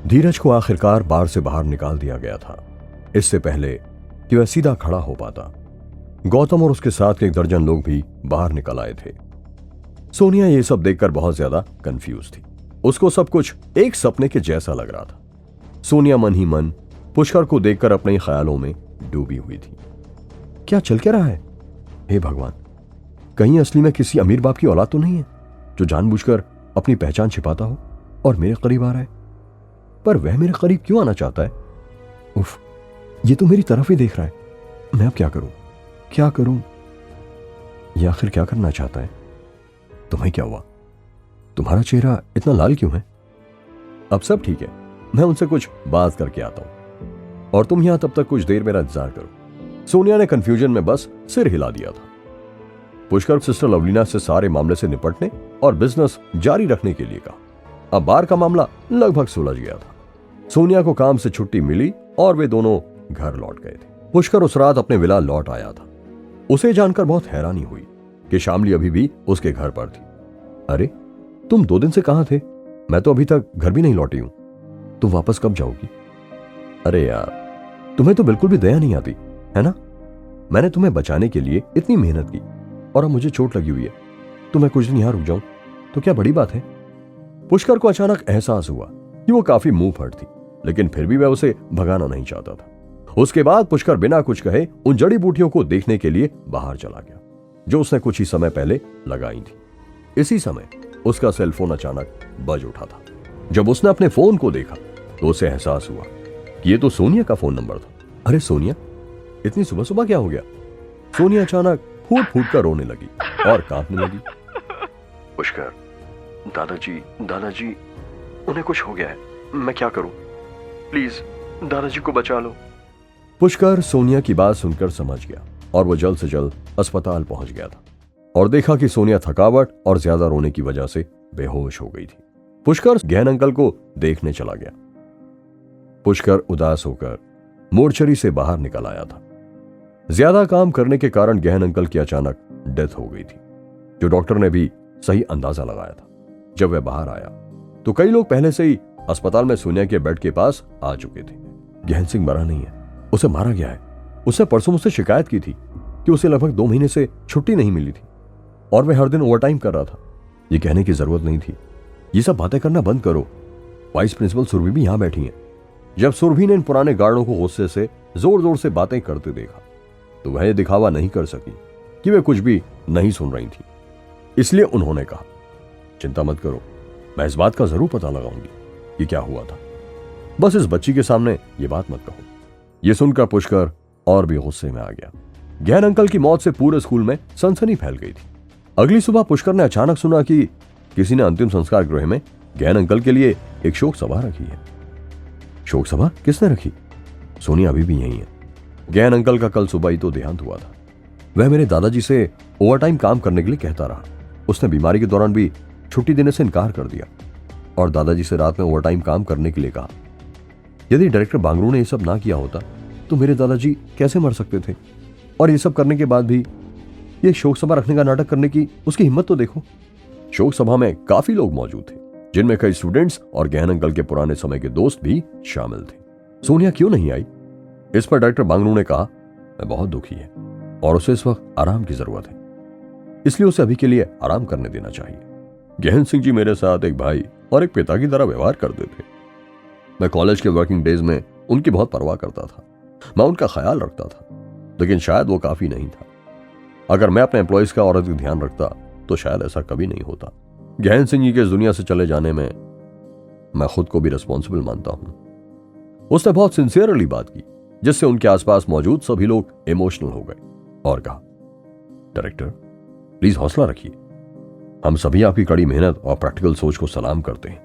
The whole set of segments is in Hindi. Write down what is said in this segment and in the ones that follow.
धीरज को आखिरकार बार से बाहर निकाल दिया गया था, इससे पहले कि वह सीधा खड़ा हो पाता। गौतम और उसके साथ के 1 दर्जन लोग भी बाहर निकल आए थे। सोनिया ये सब देखकर बहुत ज्यादा कंफ्यूज थी। उसको सब कुछ एक सपने के जैसा लग रहा था। सोनिया मन ही मन पुष्कर को देखकर अपने ख्यालों में डूबी हुई थी। क्या चल क्या रहा है? हे भगवान, कहीं असली में किसी अमीर बाप की औलाद तो नहीं है जो जानबूझकर अपनी पहचान छिपाता हो और मेरे करीब आ रहा है? पर वह मेरे करीब क्यों आना चाहता है? उफ, ये तो मेरी तरफ ही देख रहा है। मैं अब क्या करूं? क्या करूं? ये आखिर क्या करना चाहता है? तुम्हें क्या हुआ? तुम्हारा चेहरा इतना लाल क्यों है? अब सब ठीक है, मैं उनसे कुछ बात करके आता हूं और तुम यहां तब तक कुछ देर मेरा इंतजार करो। सोनिया ने कंफ्यूजन में बस सिर हिला दिया था। पुष्कर सिस्टर लवलीना से सारे मामले से निपटने और बिजनेस जारी रखने के लिए कहा। अब बार का मामला लगभग सुलझ गया था। सोनिया को काम से छुट्टी मिली और वे दोनों घर लौट गए थे। पुष्कर उस रात अपने विला लौट आया था। उसे जानकर बहुत हैरानी हुई कि शामली अभी भी उसके घर पर थी। अरे, तुम 2 दिन से कहां थे? मैं तो अभी तक घर भी नहीं लौटी हूं। तुम वापस कब जाओगी? अरे यार, तुम्हें तो बिल्कुल भी दया नहीं आती है ना? मैंने तुम्हें बचाने के लिए इतनी मेहनत की और अब मुझे चोट लगी हुई है, तो मैं कुछ दिन यहां रुक जाऊं तो क्या बड़ी बात है? पुष्कर को अचानक एहसास हुआ कि वो काफी मुंह फट थी, लेकिन फिर भी वह उसे भगाना नहीं चाहता था। उसके बाद पुष्कर बिना कुछ कहे उन जड़ी बूटियों को देखने के लिए बाहर चला गया जो उसने कुछ ही समय पहले लगाई थी। इसी समय उसका सेलफोन अचानक बज उठा था। जब उसने अपने फोन को देखा तो उसे एहसास हुआ कि ये तो सोनिया का फोन नंबर था। अरे सोनिया, इतनी सुबह सुबह क्या हो गया? सोनिया अचानक फूट फूट कर रोने लगी और कांपने लगी। पुष्कर, दादाजी, उन्हें कुछ हो गया है। मैं क्या करूं? प्लीज दादाजी को बचा लो। पुष्कर सोनिया की बात सुनकर समझ गया और वो जल्द से जल्द अस्पताल पहुंच गया था और देखा कि सोनिया थकावट और ज्यादा रोने की वजह से बेहोश हो गई थी। पुष्कर गहन अंकल को देखने चला गया। पुष्कर उदास होकर मोर्चरी से बाहर निकल आया था। ज्यादा काम करने के कारण गहन अंकल की अचानक डेथ हो गई थी, जो डॉक्टर ने भी सही अंदाजा लगाया था। जब वह बाहर आया तो कई लोग पहले से ही अस्पताल में सोनिया के बेड के पास आ चुके थे। गहन सिंह मरा नहीं है, उसे मारा गया है। उसने परसों मुझसे शिकायत की थी कि उसे लगभग 2 महीने से छुट्टी नहीं मिली थी और वह हर दिन ओवरटाइम कर रहा था। ये कहने की जरूरत नहीं थी। ये सब बातें करना बंद करो। वाइस प्रिंसिपल सुरभि भी यहां बैठी है। जब सुरभि ने इन पुराने गार्डों को गुस्से से जोर जोर से बातें करते देखा तो वह दिखावा नहीं कर सकी कि वे कुछ भी नहीं सुन रही थी। इसलिए उन्होंने कहा, चिंता मत करो, मैं इस बात का जरूर पता लगाऊंगी कि क्या हुआ था। बस इस बच्ची के सामने ये बात मत कहो। यह सुनकर पुष्कर और भी गुस्से में आ गया। गहन अंकल की मौत से पूरे स्कूल में सनसनी फैल गई थी। अगली सुबह पुष्कर ने अचानक सुना कि किसी ने अंतिम संस्कार गृह में गहन अंकल के लिए एक शोक सभा रखी है। शोक सभा किसने रखी? सोनिया अभी भी यही है। गहन अंकल का कल सुबह ही तो देहांत हुआ था। वह मेरे दादाजी से ओवरटाइम काम करने के लिए कहता रहा। उसने बीमारी के दौरान भी छुट्टी देने से इनकार कर दिया और दादाजी से रात में ओवरटाइम काम करने के लिए कहा। यदि डायरेक्टर बांगरू ने यह सब ना किया होता तो मेरे दादाजी कैसे मर सकते थे? और ये सब करने के बाद भी ये शोक सभा रखने का नाटक करने की उसकी हिम्मत तो देखो। शोक सभा में काफी लोग मौजूद थे, जिनमें कई स्टूडेंट्स और गहन अंकल के पुराने समय के दोस्त भी शामिल थे। सोनिया क्यों नहीं आई? इस पर डायरेक्टर बांगरू ने कहा, मैं बहुत दुखी है और उसे इस वक्त आराम की जरूरत है, इसलिए उसे अभी के लिए आराम करने देना चाहिए। गहन सिंह जी मेरे साथ एक भाई और एक पिता की तरह व्यवहार करते थे। मैं कॉलेज के वर्किंग डेज में उनकी बहुत परवाह करता था। मैं उनका ख्याल रखता था, लेकिन शायद वो काफी नहीं था। अगर मैं अपने एम्प्लॉइज का और अधिक ध्यान रखता तो शायद ऐसा कभी नहीं होता। गहन सिंह जी के इस दुनिया से चले जाने में मैं खुद को भी रिस्पॉन्सिबल मानता हूं। उसने बहुत सिंसियरली बात की, जिससे उनके आसपास मौजूद सभी लोग इमोशनल हो गए और कहा, डायरेक्टर प्लीज हौसला रखिए। हम सभी आपकी कड़ी मेहनत और प्रैक्टिकल सोच को सलाम करते हैं।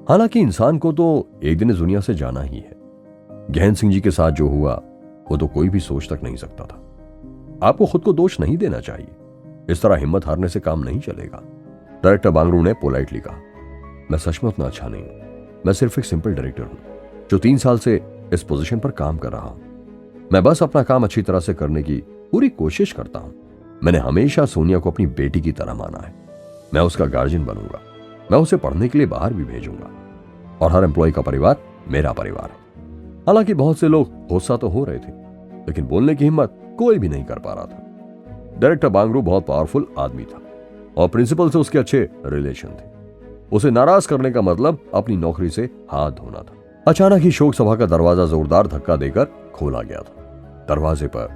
हालांकि इंसान को तो एक दिन इस दुनिया से जाना ही है। गहन सिंह जी के साथ जो हुआ वो तो कोई भी सोच तक नहीं सकता था। आपको खुद को दोष नहीं देना चाहिए। इस तरह हिम्मत हारने से काम नहीं चलेगा। डायरेक्टर बांगरू ने पोलाइटली कहा, मैं सच में उतना अच्छा नहीं हूं। मैं सिर्फ एक सिंपल डायरेक्टर हूं जो 3 साल से इस पोजीशन पर काम कर रहा हूं। मैं बस अपना काम अच्छी तरह से करने की पूरी कोशिश करता हूं। मैंने हमेशा सोनिया को अपनी बेटी की तरह माना है। मैं उसका गार्जियन बनूंगा। मैं उसे पढ़ने के लिए बाहर भी भेजूंगा और हर एम्प्लॉय का परिवार मेरा परिवार है। हालांकि बहुत से लोग गुस्सा तो हो रहे थे, लेकिन बोलने की हिम्मत कोई भी नहीं कर पा रहा था। डायरेक्टर बांगरू बहुत पावरफुल आदमी था और प्रिंसिपल से उसके अच्छे रिलेशन थे। उसे नाराज करने का मतलब अपनी नौकरी से हाथ धोना था। अचानक ही शोक सभा का दरवाजा जोरदार धक्का देकर खोला गया था। दरवाजे पर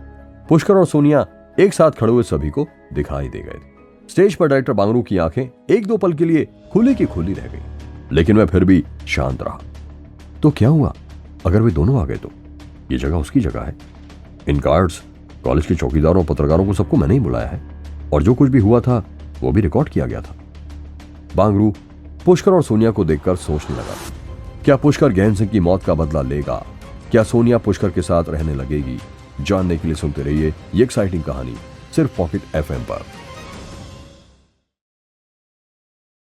पुष्कर और सोनिया एक साथ खड़े हुए सभी को दिखाई दे गए थे। स्टेज पर डायरेक्टर बांगरू की आंखें एक दो पल के लिए खुली की खुली रह गई, लेकिन वह फिर भी शांत रहा। तो क्या हुआ अगर वे दोनों आ गए तो? ये जगह उसकी जगह है। इन गार्ड्स, कॉलेज के चौकीदारों, पत्रकारों को सबको मैंने ही बुलाया है और जो कुछ भी हुआ था वो भी रिकॉर्ड किया गया था। बांगरू पुष्कर और सोनिया को देखकर सोचने लगा, क्या पुष्कर गहन सिंह की मौत का बदला लेगा? क्या सोनिया पुष्कर के साथ रहने लगेगी? जानने के लिए सुनते रहिए ये एक्साइटिंग कहानी सिर्फ पॉकेट FM पर।